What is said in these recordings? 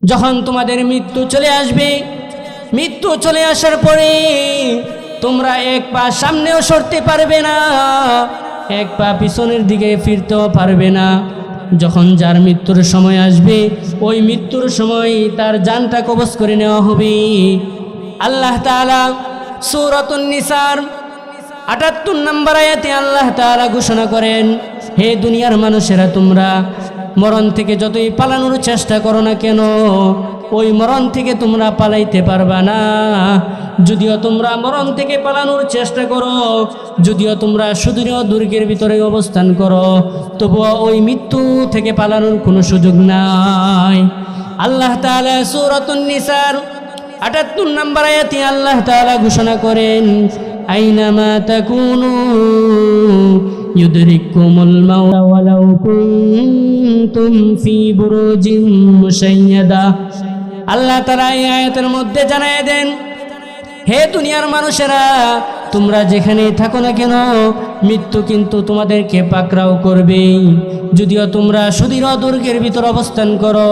যখন তোমাদের মৃত্যু চলে আসবে, মৃত্যু চলে আসার পরে তোমরা এক পা সামনেও সরতে পারবে না, এক পা পিছনের দিকে ফিরতেও পারবে না। যখন যার মৃত্যুর সময় আসবে, ওই মৃত্যুর সময় তার জানটা কবজ করে নেওয়া হবে। আল্লাহ তাআলা সূরাতুন নিসার ৭৮ নম্বর আয়াতে আল্লাহ তাআলা ঘোষণা করেন, হে দুনিয়ার মানুষেরা, তোমরা মরণ থেকে যতই পালানোর চেষ্টা করো না কেন, ওই মরণ থেকে তোমরা পালাইতে পারবা না। যদিও তোমরা মরণ থেকে পালানোর চেষ্টা করো, যদিও তোমরা সুদূর দুর্গের ভিতরে অবস্থান করো, তবুও ওই মৃত্যু থেকে পালানোর কোনো সুযোগ নাই। আল্লাহ তাআলা সূরাতুন নিসার ৭৮ নম্বর আয়াতে আল্লাহ তাআলা ঘোষণা করেন, আইনামা তাকুনু ইউদরিকুমুল মাউত ওয়ালাউ কুনতুম ফি বুরুজিন মুশাইয়াদা। আল্লাহ তাআলা এই আয়াতের মধ্যে জানায় দেন, হে দুনিয়ার মানুষেরা, তোমরা যেখানে থাকো না কেন, মৃত্যু কিন্তু তোমাদেরকে পাকড়াও করবে। যদিও তোমরা সুদূর দুর্গের ভিতর অবস্থান করো,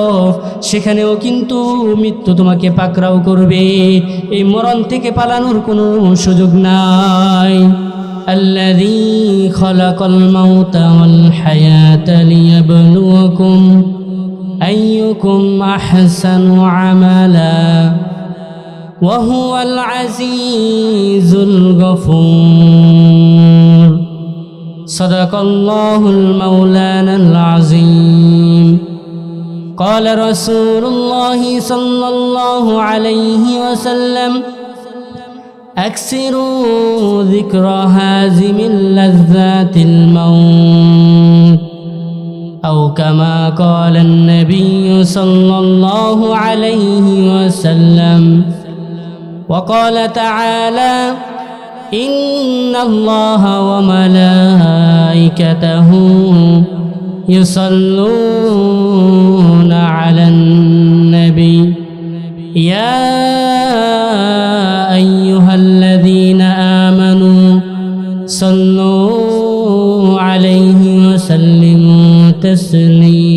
সেখানেও কিন্তু মৃত্যু তোমাকে পাকড়াও করবে। এই মরণ থেকে পালানোর কোনো সুযোগ নাই। আল্লাযী খালাকাল মাউতা ওয়াল হায়াতা লিয়াবলুয়াকুম আইয়ুকুম আহসানু আমালা وهو العزيز الغفور صدق الله المولانا العظيم قال رسول الله صلى الله عليه وسلم أكثروا ذكر هازم اللذات الموت أو كما قال النبي صلى الله عليه وسلم وقال تعالى إن الله وملائكته يصلون على النبي يا أيها الذين آمنوا صلوا عليه وسلموا تسليما